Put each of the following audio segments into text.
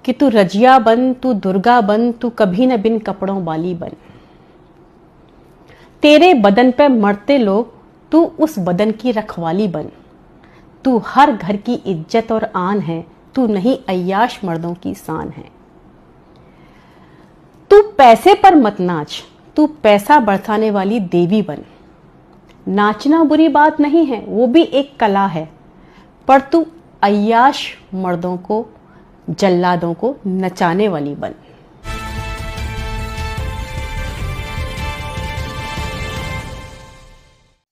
कि तू रजिया बन, तू दुर्गा बन, तू कभी न बिन कपड़ों वाली बन। तेरे बदन पे मरते लोग, तू उस बदन की रखवाली बन। तू हर घर की इज्जत और आन है, तू नहीं अय्याश मर्दों की शान है। तू पैसे पर मत नाच, तू पैसा बरसाने वाली देवी बन। नाचना बुरी बात नहीं है, वो भी एक कला है, पर तू अय्याश मर्दों को, जल्लादों को नचाने वाली बन।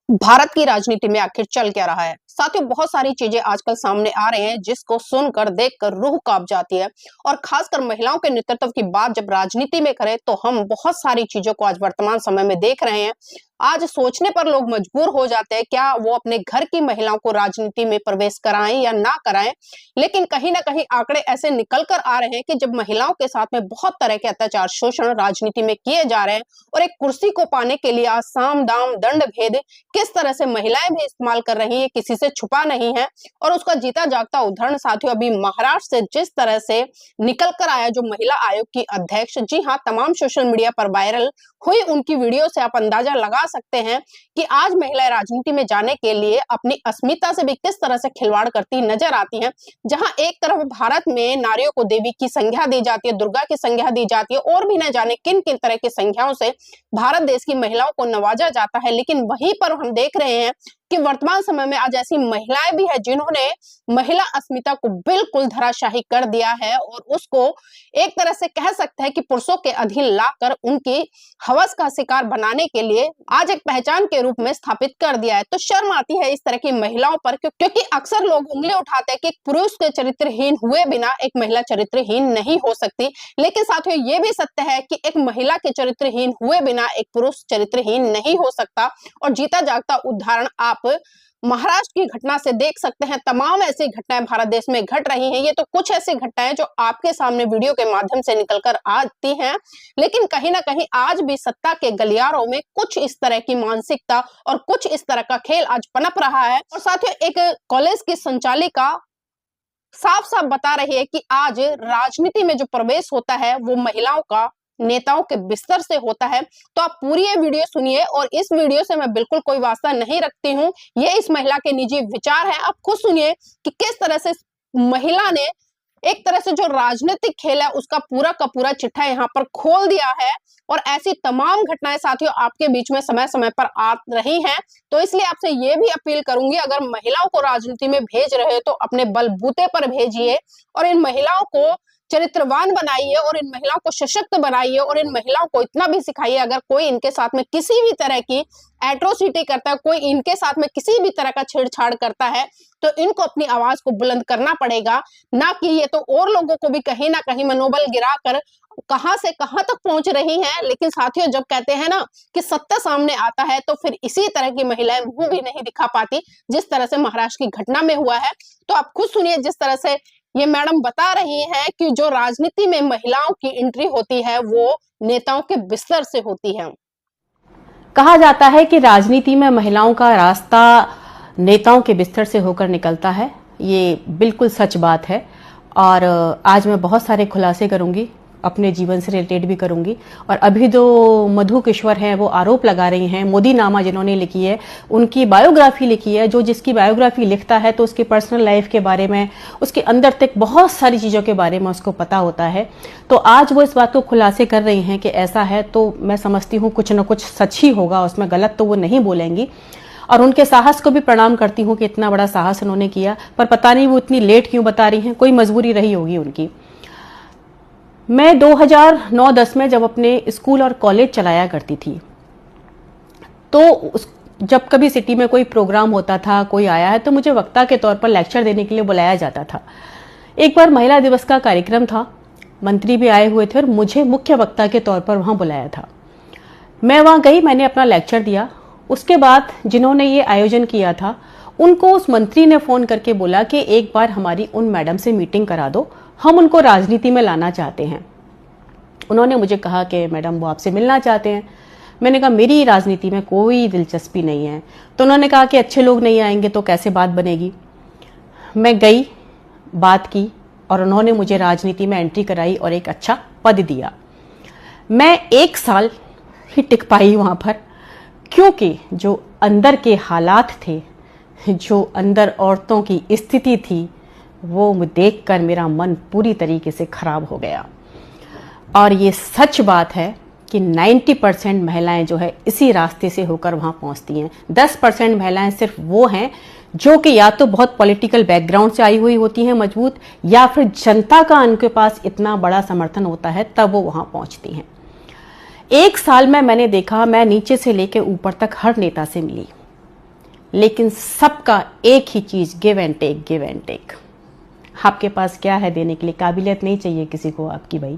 भारत की राजनीति में आखिर चल क्या रहा है? साथियों, बहुत सारी चीजें आजकल सामने आ रही हैं जिसको सुनकर देखकर रूह कांप जाती है। और खासकर महिलाओं के नेतृत्व की बात जब राजनीति में करें तो हम बहुत सारी चीजों को आज वर्तमान समय में देख रहे हैं। आज सोचने पर लोग मजबूर हो जाते हैं, क्या वो अपने घर की महिलाओं को राजनीति में प्रवेश कराएं या ना कराएं। लेकिन कहीं ना कहीं आंकड़े ऐसे निकल कर आ रहे हैं कि जब महिलाओं के साथ में बहुत तरह के अत्याचार, शोषण राजनीति में किए जा रहे हैं और एक कुर्सी को पाने के लिए आज साम दाम दंड भेद किस तरह से महिलाएं भी इस्तेमाल कर रही है, किसी से छुपा नहीं है। और उसका जीता जागता उदाहरण साथियों अभी महाराष्ट्र से जिस तरह से निकल कर आया, जो महिला आयोग की अध्यक्ष, जी हाँ, तमाम सोशल मीडिया पर वायरल हुई उनकी वीडियो से आप अंदाजा लगा सकते हैं कि आज महिलाएं राजनीति में जाने के लिए अपनी अस्मिता से भी किस तरह से खिलवाड़ करती नजर आती हैं। जहां एक तरफ भारत में नारियों को देवी की संज्ञा दी जाती है, दुर्गा की संज्ञा दी जाती है और भी न जाने किन किन तरह की संज्ञाओं से भारत देश की महिलाओं को नवाजा जाता है, लेकिन वहीं पर हम देख रहे हैं कि वर्तमान समय में आज ऐसी महिलाएं भी है जिन्होंने महिला अस्मिता को बिल्कुल धराशाही कर दिया है और उसको एक तरह से कह सकते हैं कि पुरुषों के अधीन लाकर उनकी हवस का शिकार बनाने के लिए आज एक पहचान के रूप में स्थापित कर दिया है। तो शर्म आती है इस तरह की महिलाओं पर, क्योंकि अक्सर लोग उंगली उठाते हैं कि एक पुरुष के चरित्रहीन हुए बिना एक महिला चरित्रहीन नहीं हो सकती। लेकिन साथियों, ये भी सत्य है कि एक महिला के चरित्रहीन हुए बिना एक पुरुष चरित्रहीन नहीं हो सकता। और जीता जागता उदाहरण आप महाराष्ट्र की घटना से देख सकते हैं। तमाम ऐसी घटनाएं भारत देश में घट रही हैं। ये तो कुछ ऐसी घटनाएं जो आपके सामने वीडियो के माध्यम से निकलकर आती हैं, लेकिन कहीं ना कहीं आज भी सत्ता के गलियारों में कुछ इस तरह की मानसिकता और कुछ इस तरह का खेल आज पनप रहा है। और साथियों, एक कॉलेज की संचालिका साफ साफ बता रही है कि आज राजनीति में जो प्रवेश होता है वो महिलाओं का नेताओं के बिस्तर से होता है। तो आप पूरी ये वीडियो सुनिए। और इस वीडियो से मैं बिल्कुल कोई वास्ता नहीं रखती हूँ, ये इस महिला के निजी विचार है। आप खुद सुनिए कि किस तरह से महिला ने एक तरह से जो राजनीतिक खेल है उसका पूरा का पूरा चिट्ठा यहाँ पर खोल दिया है। और ऐसी तमाम घटनाएं साथियों आपके बीच में समय समय पर आ रही हैं। तो इसलिए आपसे ये भी अपील करूंगी, अगर महिलाओं को राजनीति में भेज रहे हो तो अपने बलबूते पर भेजिए और इन महिलाओं को चरित्रवान बनाइए और इन महिलाओं को सशक्त बनाइए और इन महिलाओं को इतना भी सिखाइए, अगर कोई इनके साथ में किसी भी तरह की एट्रोसिटी करता है, कोई इनके साथ में किसी भी तरह का छेड़छाड़ करता है, तो इनको अपनी आवाज को बुलंद करना पड़ेगा। ना कि ये तो और लोगों को भी कहीं ना कहीं मनोबल गिराकर कहां से कहां तक पहुंच रही हैं। लेकिन साथियों, जब कहते हैं ना कि सत्ता सामने आता है तो फिर इसी तरह की महिलाएं मुंह भी नहीं दिखा पाती, जिस तरह से महाराष्ट्र की घटना में हुआ है। तो आप खुद सुनिए जिस तरह से ये मैडम बता रही है कि जो राजनीति में महिलाओं की एंट्री होती है वो नेताओं के बिस्तर से होती है। कहा जाता है कि राजनीति में महिलाओं का रास्ता नेताओं के बिस्तर से होकर निकलता है। ये बिल्कुल सच बात है। और आज मैं बहुत सारे खुलासे करूंगी, अपने जीवन से रिलेटेड भी करूंगी। और अभी जो मधु किश्वर हैं वो आरोप लगा रही हैं, मोदी नामा जिन्होंने लिखी है, उनकी बायोग्राफी लिखी है। जो जिसकी बायोग्राफी लिखता है तो उसकी पर्सनल लाइफ के बारे में, उसके अंदर तक बहुत सारी चीज़ों के बारे में उसको पता होता है। तो आज वो इस बात को खुलासे कर रही हैं कि ऐसा है, तो मैं समझती हूँ कुछ न कुछ सच ही होगा उसमें, गलत तो वो नहीं बोलेंगी। और उनके साहस को भी प्रणाम करती हूँ कि इतना बड़ा साहस उन्होंने किया। पर पता नहीं वो इतनी लेट क्यों बता रही हैं, कोई मजबूरी रही होगी उनकी। मैं 2009-10 में जब अपने स्कूल और कॉलेज चलाया करती थी, तो जब कभी सिटी में कोई प्रोग्राम होता था, कोई आया है, तो मुझे वक्ता के तौर पर लेक्चर देने के लिए बुलाया जाता था। एक बार महिला दिवस का कार्यक्रम था, मंत्री भी आए हुए थे और मुझे मुख्य वक्ता के तौर पर वहां बुलाया था। मैं वहां गई, मैंने अपना लेक्चर दिया। उसके बाद जिन्होंने ये आयोजन किया था उनको उस मंत्री ने फोन करके बोला कि एक बार हमारी उन मैडम से मीटिंग करा दो, हम उनको राजनीति में लाना चाहते हैं। उन्होंने मुझे कहा कि मैडम वो आपसे मिलना चाहते हैं। मैंने कहा मेरी राजनीति में कोई दिलचस्पी नहीं है। तो उन्होंने कहा कि अच्छे लोग नहीं आएंगे तो कैसे बात बनेगी। मैं गई, बात की और उन्होंने मुझे राजनीति में एंट्री कराई और एक अच्छा पद दिया। मैं 1 साल ही टिक पाई वहां पर, क्योंकि जो अंदर के हालात थे, जो अंदर औरतों की स्थिति थी, वो देखकर मेरा मन पूरी तरीके से खराब हो गया। और ये सच बात है कि 90% महिलाएं जो है इसी रास्ते से होकर वहां पहुंचती हैं। 10% महिलाएं सिर्फ वो हैं जो कि या तो बहुत पॉलिटिकल बैकग्राउंड से आई हुई होती हैं मजबूत, या फिर जनता का उनके पास इतना बड़ा समर्थन होता है तब वो वहां पहुंचती हैं। 1 साल में मैंने देखा, मैं नीचे से लेकर ऊपर तक हर नेता से मिली, लेकिन सबका एक ही चीज, give and take, give and take. आपके पास क्या है देने के लिए? काबिलियत नहीं चाहिए किसी को आपकी भाई।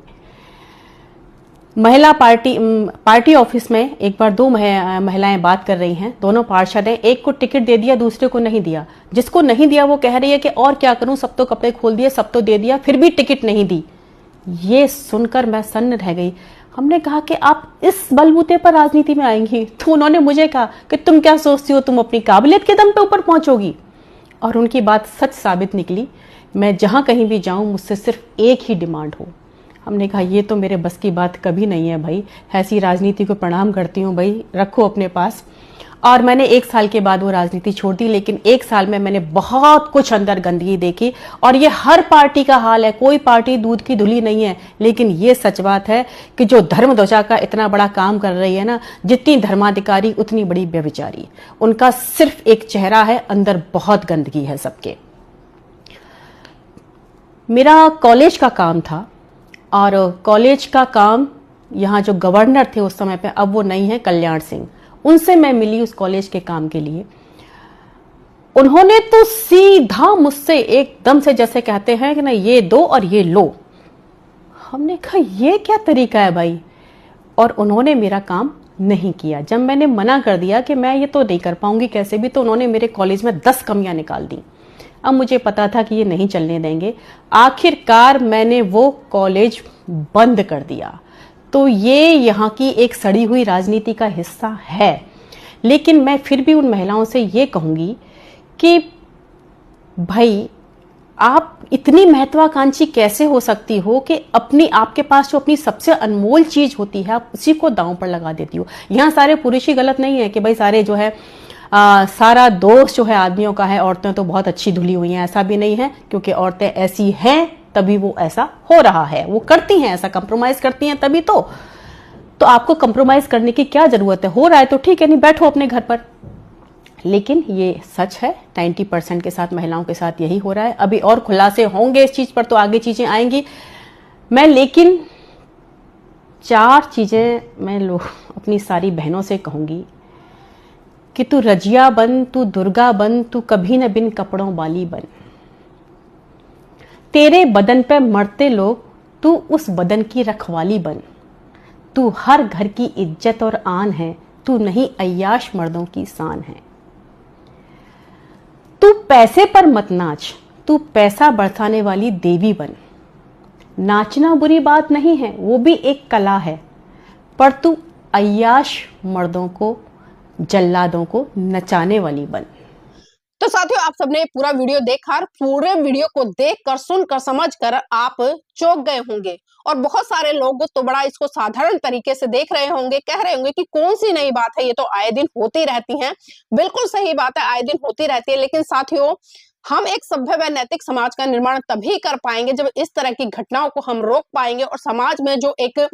महिला पार्टी ऑफिस में एक बार 2 महिलाएं बात कर रही हैं, दोनों पार्षद हैं, एक को टिकट दे दिया, दूसरे को नहीं दिया। जिसको नहीं दिया वो कह रही है कि और क्या करूं, सब तो कपड़े खोल दिए, सब तो दे दिया, फिर भी टिकट नहीं दी। ये सुनकर मैं सन्न रह गई। हमने कहा कि आप इस बलबूते पर राजनीति में आएंगी? तो उन्होंने मुझे कहा कि तुम क्या सोचती हो, तुम अपनी काबिलियत के दम पे ऊपर पहुंचोगी? और उनकी बात सच साबित निकली। मैं जहां कहीं भी जाऊं मुझसे सिर्फ एक ही डिमांड हो। हमने कहा ये तो मेरे बस की बात कभी नहीं है भाई, ऐसी राजनीति को प्रणाम करती हूँ भाई, रखो अपने पास। और मैंने 1 साल के बाद वो राजनीति छोड़ दी, लेकिन 1 साल में मैंने बहुत कुछ अंदर गंदगी देखी। और ये हर पार्टी का हाल है, कोई पार्टी दूध की धुली नहीं है। लेकिन ये सच बात है कि जो धर्म ध्वजा का इतना बड़ा काम कर रही है ना, जितनी धर्माधिकारी उतनी बड़ी व्यभिचारी। उनका सिर्फ एक चेहरा है, अंदर बहुत गंदगी है सबके। मेरा कॉलेज का काम था, और कॉलेज का काम यहाँ जो गवर्नर थे उस समय पे, अब वो नहीं है, कल्याण सिंह, उनसे मैं मिली उस कॉलेज के काम के लिए। उन्होंने तो सीधा मुझसे एकदम से, जैसे कहते हैं कि ना, ये दो और ये लो। हमने कहा ये क्या तरीका है भाई? और उन्होंने मेरा काम नहीं किया। जब मैंने मना कर दिया कि मैं ये तो नहीं कर पाऊंगी कैसे भी, तो उन्होंने मेरे कॉलेज में 10 कमियां निकाल दी। अब मुझे पता था कि ये नहीं चलने देंगे। आखिरकार मैंने वो कॉलेज बंद कर दिया। तो ये यहाँ की एक सड़ी हुई राजनीति का हिस्सा है। लेकिन मैं फिर भी उन महिलाओं से ये कहूंगी कि भाई, आप इतनी महत्वाकांक्षी कैसे हो सकती हो कि आपके पास जो अपनी सबसे अनमोल चीज होती है आप उसी को दांव पर लगा देती हो। यहाँ सारे पुरुष ही गलत नहीं है कि भाई सारे जो है सारा दोष जो है आदमियों का है, औरतें तो बहुत अच्छी धुली हुई हैं, ऐसा भी नहीं है। क्योंकि औरतें ऐसी हैं तभी वो ऐसा हो रहा है, वो करती हैं ऐसा, कंप्रोमाइज करती हैं तभी तो आपको कंप्रोमाइज करने की क्या जरूरत है? हो रहा है तो ठीक है, नहीं बैठो अपने घर पर। लेकिन ये सच है, 90% के साथ, महिलाओं के साथ यही हो रहा है। अभी और खुलासे होंगे इस चीज पर, तो आगे चीजें आएंगी। मैं लेकिन 4 चीजें मैं अपनी सारी बहनों से कहूंगी कि तू रजिया बन, तू दुर्गा बन, तू कभी न बिन कपड़ों वाली बन। तेरे बदन पे मरते लोग, तू उस बदन की रखवाली बन। तू हर घर की इज्जत और आन है, तू नहीं अय्याश मर्दों की शान है। तू पैसे पर मत नाच, तू पैसा बरसाने वाली देवी बन। नाचना बुरी बात नहीं है, वो भी एक कला है, पर तू अय्याश मर्दों को, जल्लादों को नचाने वाली बन। तो साथियों, आप सबने पूरा वीडियो देखा, पूरे वीडियो को देखकर, सुनकर, समझकर आप चौंक गए होंगे। और बहुत सारे लोग तो बड़ा इसको साधारण तरीके से देख रहे होंगे, कह रहे होंगे कि कौन सी नई बात है, ये तो आए दिन होती रहती है। बिल्कुल सही बात है, आए दिन होती रहती है। लेकिन साथियों, हम एक सभ्य व नैतिक समाज का निर्माण तभी कर पाएंगे जब इस तरह की घटनाओं को हम रोक पाएंगे और समाज में जो एक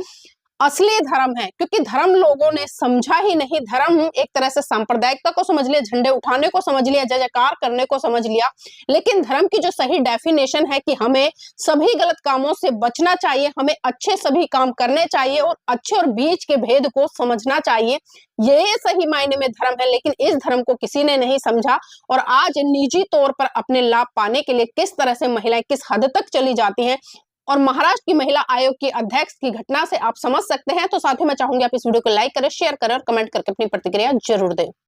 असली धर्म है, क्योंकि धर्म लोगों ने समझा ही नहीं। धर्म एक तरह से सांप्रदायिकता को समझ लिया, झंडे उठाने को समझ लिया, जय जयकार करने को समझ लिया। लेकिन धर्म की जो सही डेफिनेशन है कि हमें सभी गलत कामों से बचना चाहिए, हमें अच्छे सभी काम करने चाहिए और अच्छे और बीच के भेद को समझना चाहिए, ये सही मायने में धर्म है। लेकिन इस धर्म को किसी ने नहीं समझा और आज निजी तौर पर अपने लाभ पाने के लिए किस तरह से महिलाएं किस हद तक चली जाती हैं, और महाराष्ट्र की महिला आयोग की अध्यक्ष की घटना से आप समझ सकते हैं। तो साथियों, मैं चाहूंगी आप इस वीडियो को लाइक करें, शेयर करें और कमेंट करके अपनी प्रतिक्रिया जरूर दें।